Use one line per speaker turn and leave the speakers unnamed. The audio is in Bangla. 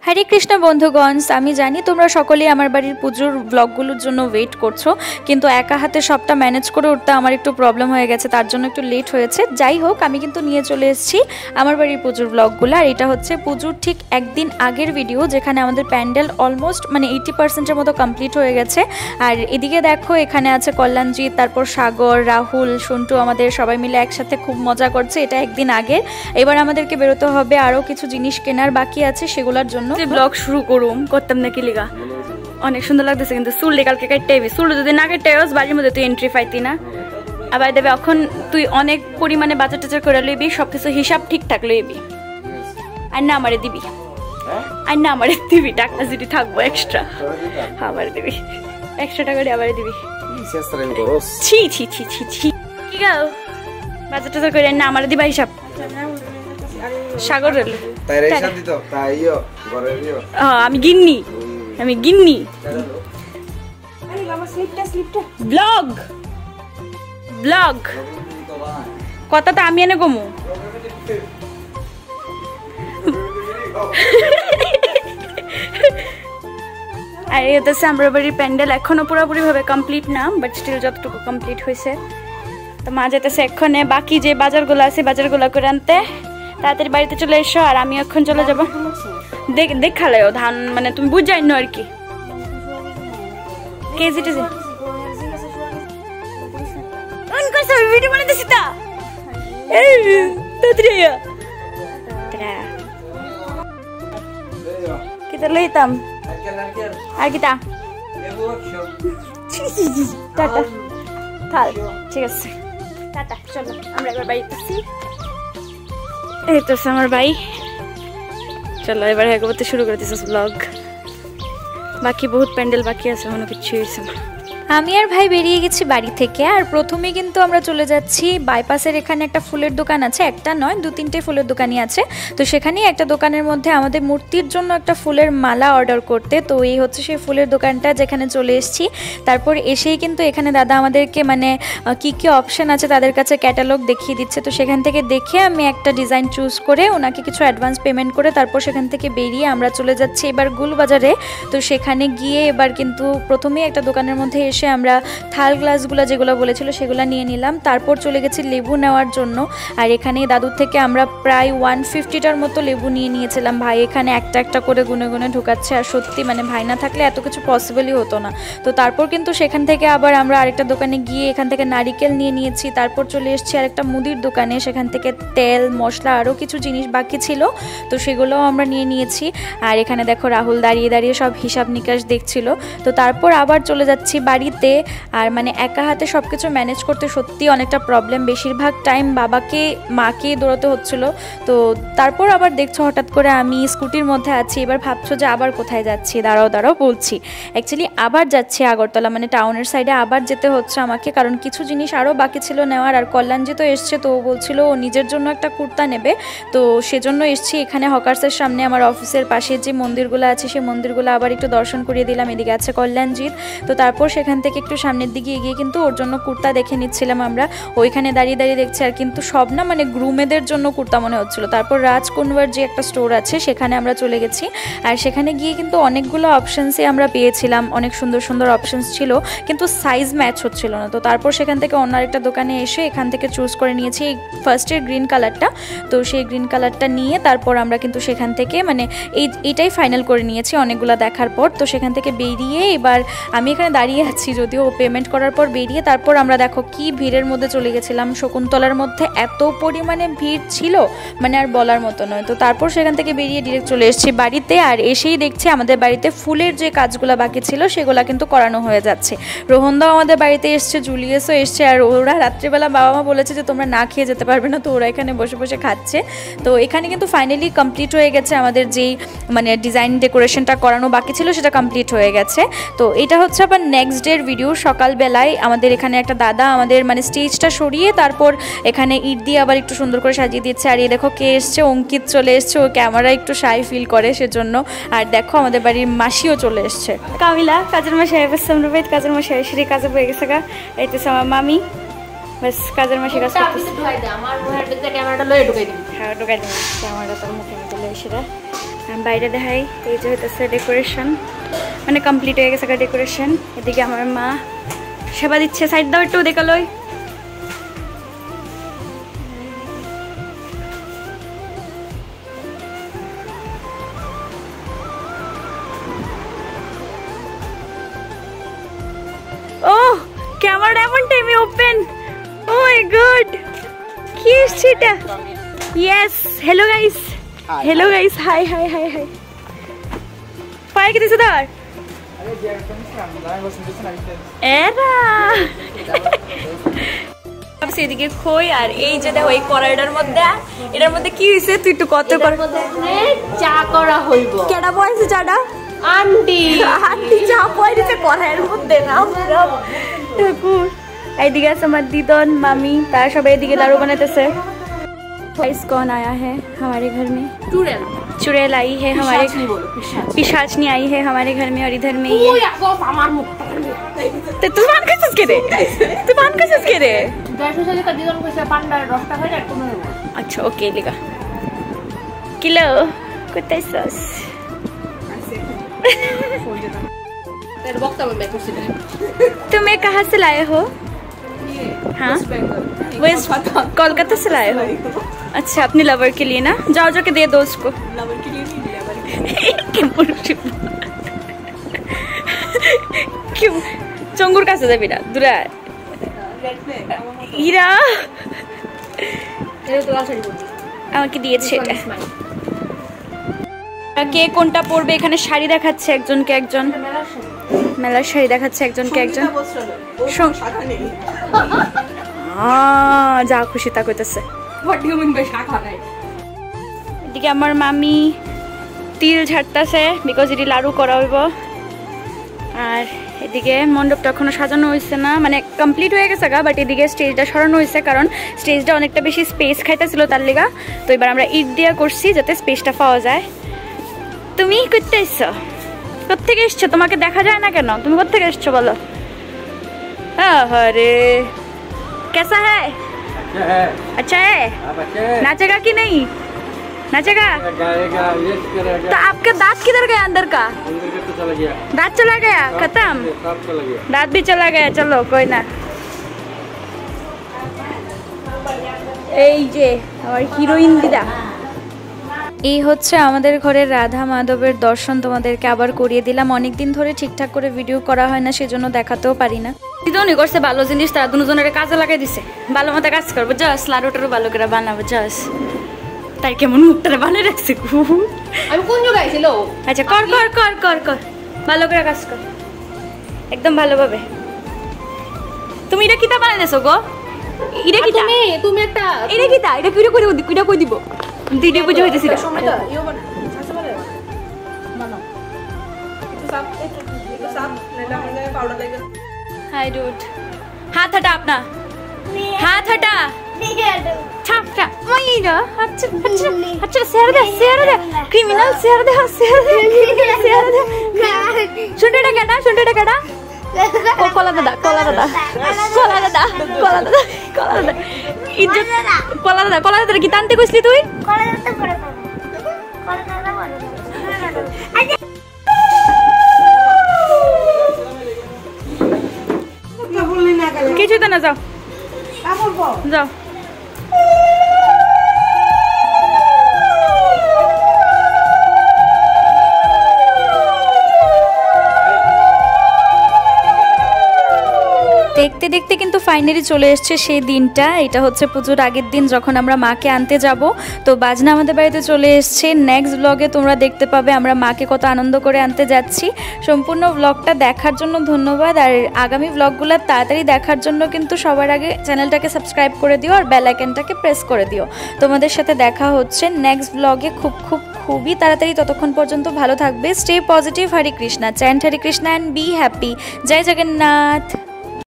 হরে কৃষ্ণ বন্ধুগণ, আমি জানি তোমরা সকলেই আমার বাড়ির পুজোর ব্লগগুলোর জন্য ওয়েট করছো, কিন্তু একা হাতে সবটা ম্যানেজ করে উঠতে আমার একটু প্রবলেম হয়ে গেছে, তার জন্য একটু লেট হয়েছে। যাই হোক, আমি কিন্তু নিয়ে চলে এসেছি আমার বাড়ির পুজোর ব্লগগুলো। আর এটা হচ্ছে পুজোর ঠিক একদিন আগের ভিডিও, যেখানে আমাদের প্যান্ডেল অলমোস্ট 80%-এর মতো কমপ্লিট হয়ে গেছে। আর এদিকে দেখো, এখানে আছে কল্যাণজিৎ, তারপর সাগর, রাহুল, সন্টু, আমাদের সবাই মিলে একসাথে খুব মজা করছে। এটা একদিন আগের। এবার আমাদেরকে বেরোতে হবে, আরও কিছু জিনিস কেনার বাকি আছে, সেগুলোর জন্য ব্লগ শুরু করতাম নাকি লিগা। অনেক সুন্দর লাগতেছে, কিন্তু চুল কালকে কাটতে হইবি। চুল যদি না কাটতে হস বাড়ির মধ্যে তুই এন্ট্রি পাইতি না। আবার দেবে এখন তুই অনেক পরিমাণে বাজার টাজার করে লইবি, সবকিছু হিসাব ঠিকঠাক লইবি, আর না আমারে দিবি, আর না আমারে দিবি টাকা যদি থাকবো এক্সট্রা আবার দিবি, এক্সট্রা টাকা দিয়ে আবার দিবি। ছি ছি ছি ছি ছি, কি গাও বাজার টাজার করে না আমারে দিবা হিসাব। সাগর আমি গিন্নি, আমি গিন্নি। ব্লগ ব্লগ কথাটা আমি এনে কমু। আর এই হচ্ছে আমরা বাড়ির প্যান্ডেল। এখনো পুরোপুরি ভাবে কমপ্লিট না, বাট স্টিল যতটুকু কমপ্লিট হয়েছে। তো মা যেতেছে এক্ষণে বাকি যে বাজারগুলো আছে বাজারগুলো করে আনতে। তাড়াতাড়ি বাড়িতে চলে এসো, আর আমি এখন চলে যাবো। দেখালেও ধান মানে তুমি বুঝ যাই না আর কি কেজি টেজি ভিডিও বানাইতেছি তা কিতা লইতাম আর কিতা টাটা থাল। ঠিক আছে, টাটা। চলো আমরা এবার বাড়িতে আসি। এই তো আমার ভাই। চলো এবার এগোতে শুরু করে দিচ্ছি ব্লগ। বাকি বহুত প্যান্ডেল বাকি আছে, মনে কিছু হয়েছে না। আমি আর ভাই বেরিয়ে গেছি বাড়ি থেকে। আর প্রথমে কিন্তু আমরা চলে যাচ্ছি বাইপাসের এখানে একটা ফুলের দোকান আছে, একটা নয় 2-3টে ফুলের দোকানই আছে। তো সেখানেই একটা দোকানের মধ্যে আমাদের মূর্তির জন্য একটা ফুলের মালা অর্ডার করতে। তো এই হচ্ছে সেই ফুলের দোকানটা, যেখানে চলে এসেছি। তারপর এসেই কিন্তু এখানে দাদা আমাদেরকে মানে কি কি অপশান আছে তাদের কাছে ক্যাটালগ দেখিয়ে দিচ্ছে। তো সেখান থেকে দেখে আমি একটা ডিজাইন চুজ করে ওনাকে কিছু অ্যাডভান্স পেমেন্ট করে তারপর সেখান থেকে বেরিয়ে আমরা চলে যাচ্ছি এবার গুলবাজারে। তো সেখানে গিয়ে এবার কিন্তু প্রথমেই একটা দোকানের মধ্যে এসে আমরা থাল গ্লাসগুলো যেগুলো বলেছিল সেগুলো নিয়ে নিলাম। তারপর চলে গেছি লেবু নেওয়ার জন্য। আর এখানে দাদুর থেকে আমরা প্রায় 150টার মতো লেবু নিয়ে নিয়েছিলাম। ভাই এখানে একটা একটা করে গুনে গুনে ঢুকাচ্ছে। আর সত্যি মানে ভাই না থাকলে এত কিছু পসিবলই হতো না। তো তারপর কিন্তু সেখান থেকে আবার আমরা আরেকটা দোকানে গিয়ে এখান থেকে নারিকেল নিয়ে নিয়েছি। তারপর চলে এসেছি আরেকটা মুদির দোকানে, সেখান থেকে তেল মশলা আরও কিছু জিনিস বাকি ছিল, তো সেগুলোও আমরা নিয়ে নিয়েছি। আর এখানে দেখো রাহুল দাঁড়িয়ে দাঁড়িয়ে সব হিসাব নিকাশ দেখছিল। তো তারপর আবার চলে যাচ্ছি বাড়িতে। আর মানে একা হাতে সব কিছু ম্যানেজ করতে সত্যি অনেকটা প্রবলেম। বেশিরভাগ টাইম বাবাকে মাকে দৌড়াতে হচ্ছিল। তো তারপর আবার দেখছো হঠাৎ করে আমি স্কুটির মধ্যে আছি। এবার ভাবছো যে আবার কোথায় যাচ্ছি, দাঁড়াও বলছি। অ্যাকচুয়ালি আবার যাচ্ছি আগরতলা, মানে টাউনের সাইডে আবার যেতে হচ্ছে আমাকে, কারণ কিছু জিনিস আরও বাকি ছিল নেওয়ার। আর কল্যাণজি তো এসছে, তো ও বলছিল ও নিজের জন্য একটা কুর্তা নেবে। তো সেজন্য এসছি এখানে হকার্সের সামনে। আমার অফিসের পাশে যে মন্দিরগুলো আছে সেই মন্দিরগুলো আবার একটু দর্শন করিয়ে দিলাম। এদিকে আছে কল্যাণজিৎ। তো তারপর সেখান থেকে একটু সামনের দিকে এগিয়ে কিন্তু ওর জন্য কুর্তা দেখে নিচ্ছিলাম আমরা। ওইখানে দাঁড়িয়ে দাঁড়িয়ে দেখছি। আর কিন্তু সব না মানে গ্রুমেদের জন্য কুর্তা মনে হচ্ছিল। তারপর রাজকুনভার যে একটা স্টোর আছে সেখানে আমরা চলে গেছি। আর সেখানে গিয়ে কিন্তু অনেকগুলো অপশানসই আমরা পেয়েছিলাম, অনেক সুন্দর সুন্দর অপশানস ছিল, কিন্তু সাইজ ম্যাচ হচ্ছিল না। তো তারপর সেখান থেকে অন্য আরেকটা দোকানে এসে এখান থেকে চুজ করে নিয়েছি ফার্স্টের গ্রিন কালারটা। তো সেই গ্রিন কালারটা নিয়ে তারপর আমরা কিন্তু সেখান থেকে মানে এইটাই ফাইনাল করে নিয়েছি অনেকগুলো দেখার পর। তো সেখান থেকে বেরিয়ে এবার আমি এখানে দাঁড়িয়ে আছি, যদিও পেমেন্ট করার পর বেরিয়ে তারপর আমরা দেখো কি ভিড়ের মধ্যে চলে গেছিলাম। শকুন্তলার মধ্যে এত পরিমাণে ভিড় ছিল মানে আর বলার মতো নয়। তো তারপর সেখান থেকে বেরিয়ে ডিরেক্ট চলে এসেছি বাড়িতে। আর এসেই দেখছি আমাদের বাড়িতে ফুলের যে কাজগুলো বাকি ছিল সেগুলো কিন্তু করানো হয়ে যাচ্ছে। রোহনদাও আমাদের বাড়িতে এসছে, জুলিয়াসও এসছে। আর ওরা রাত্রিবেলা বাবা মা বলেছে যে তোমরা না খেয়ে যেতে পারবে না, তো ওরা এখানে বসে বসে খাচ্ছে। তো এখানে কিন্তু ফাইনালি কমপ্লিট হয়ে গেছে আমাদের যেই মানে ডিজাইন ডেকোরেশনটা করানো বাকি ছিল সেটা কমপ্লিট হয়ে গেছে। তো এটা হচ্ছে আবার নেক্সট ডের ভিডিও। সকালবেলায় আমাদের এখানে একটা দাদা আমাদের মানে স্টেজটা সরিয়ে তারপর এখানে ইট দিয়ে আবার একটু সুন্দর করে সাজিয়ে দিচ্ছে। আর এই দেখো কে এসছে, অঙ্কিত চলে এসছে। ও ক্যামেরা একটু শাই ফিল করে সেজন্য। আর দেখো আমাদের বাড়ির মাসিও চলে এসছে। কামিলা কাজের মাসে সমরবেদ কাজের মাসে শ্রী কাজে বয়ে গেছে গা। এই তো আমার মামি বাস কাজের মাসে কাজ করতেছে। আমার ক্যামেরাটা লয়ে ঢুকাই দিবি। হ্যাঁ ঢুকাই দিবি, ক্যামেরাটা তোর মুখে লয়ে সেটা বাইরে দেখাই এই যে হইতেছে ডেকোরেশন, মানে কমপ্লিট হয়ে গেছে ডেকোরেশন। এদিকে আমার মা সেবা দিচ্ছে, সাইড দাও একটু দেখালোই। ওহ ক্যামেরা এমন টাইমে ওপেন, ও মাই গড কি এসছে এটা। Yes hello guys, hello guys, high high high high. পায়ে কি দিছে দাঁড় এরা এদিকে খই। আর এই যে দেখো এই কড়াইটার মধ্যে, এটার মধ্যে কি হয়েছে তুই একটু কত করে
চা করা হইব।
কেডা বয়সে চাটা
আন্টি
আন্টি চা পয়ছে কড়াইয়ের মধ্যে না ঠাকুর। এইদিকে আছে আমার দিদন মামি, তারা সবাই এদিকে লাড়ু বানাতেছে। गाइस कौन आया है हमारे घर में?
चुड़ैल।
चुड़ैल आई है हमारे, पिशाचनी आई है हमारे घर में। और इधर में ये तो तूफान कैसे के रे, तूफान कैसे के रे। अच्छा ओके लिखा किलो कुत्ते सॉस। तुम्हें कहाँ से लाए हो? हाँ वेस्ट कोलकाता से लाए हो? अच्छा अपने लवर के लिए ना, जाओ जाके दे दो उसको। लवर के लिए नहीं, क्यों चंगुर का से बिना दूरा ইরা আমাকে দিয়েছে এটা। কে কোনটা পরবে এখানে শাড়ি দেখাচ্ছে একজনকে একজন, মেলার শাড়ি দেখাচ্ছে একজনকে একজন। যা খুশি তা কইতেছে। এদিকে আমার মামি তিল ঝাড়তেছে বিকজ এটি লাড়ু করা হইব। আর এদিকে মণ্ডপটা এখনো সাজানো হয়েছে না, মানে কমপ্লিট হয়ে গেছে গা, বাট এদিকে স্টেজটা সরানো হয়েছে কারণ স্টেজটা অনেকটা বেশি স্পেস খাইতেছিল তার লেগা। তো এবার আমরা ইট দিয়া করছি যাতে স্পেসটা পাওয়া যায়। তুমি করতে এসছো? কোথেকে এসছো? তোমাকে দেখা যায় না কেন? তুমি কোথেকে এসছো বলো? अरे कैसा है? अच्छा है। नाचेगा कि नहीं? नाचेगा? तो आपके दांत किधर गया अंदर का? दांत चला गया, खत्म? दांत भी चला गया, चलो कोई ना। এই যে আমার হিরোইন দিদা। এই হচ্ছে আমাদের ঘরের রাধা মাধবের দর্শন, তোমাদেরকে আবার করিয়ে দিলাম। অনেকদিন ধরে ঠিকঠাক করে ভিডিও করা হয় না, সেজন্য দেখাতেও পারি না। দিদনি করছে ভালো জিনিস, তারা দুজনের কাজে লাগাই দিছে। ভালো মতো কাজ করবো, জাস লাড়ুটারও ভালো করে বানাবো, জাস তাই কেমন মুখটা বানিয়ে রাখছে।
আমি কোন জায়গায় ছিল?
আচ্ছা কর কর কর কর কর, ভালো করে কাজ কর একদম ভালোভাবে। তুমি এটা কিতা বানাই দেছো গো? এটা কিতা?
তুমি একটা
এটা কিতা? এটা কিটা করে কিটা কই দিব? দিদি বুঝে হইতেছিল। हाय डूड, हाथ हटा अपना, हाथ हटा। छाप छाप मईरा। अच्छा अच्छा अच्छा शेर दे क्रिमिनल, शेर दे शेर दे सुंडा केडा, सुंडा केडा ओ कोला दादा कोला दादा कोला दादा कोला दादा कोला दादा इज्जत कोला दादा कोला दादा की तानते কইছলি তুই? কোলা দাদা করে কোলা দাদা বলো। কিছু তো না, যাও যাও। দেখতে দেখতে কিন্তু ফাইনালি চলে এসছে সেই দিনটা। এটা হচ্ছে পুজোর আগের দিন যখন আমরা মাকে আনতে যাব। তো বাজনা আমাদের বাড়িতে চলে এসছে। নেক্সট ব্লগে তোমরা দেখতে পাবে আমরা মাকে কত আনন্দ করে আনতে যাচ্ছি। সম্পূর্ণ ব্লগটা দেখার জন্য ধন্যবাদ। আর আগামী ব্লগগুলো তাড়াতাড়ি দেখার জন্য কিন্তু সবার আগে চ্যানেলটাকে সাবস্ক্রাইব করে দিও আর বেল আইকনটাকে প্রেস করে দিও। তোমাদের সাথে দেখা হচ্ছে নেক্সট ব্লগে খুবই তাড়াতাড়ি। ততক্ষণ পর্যন্ত ভালো থাকবে। Stay positive. Hare Krishna, chant Hare Krishna and be happy. জয় জগন্নাথ।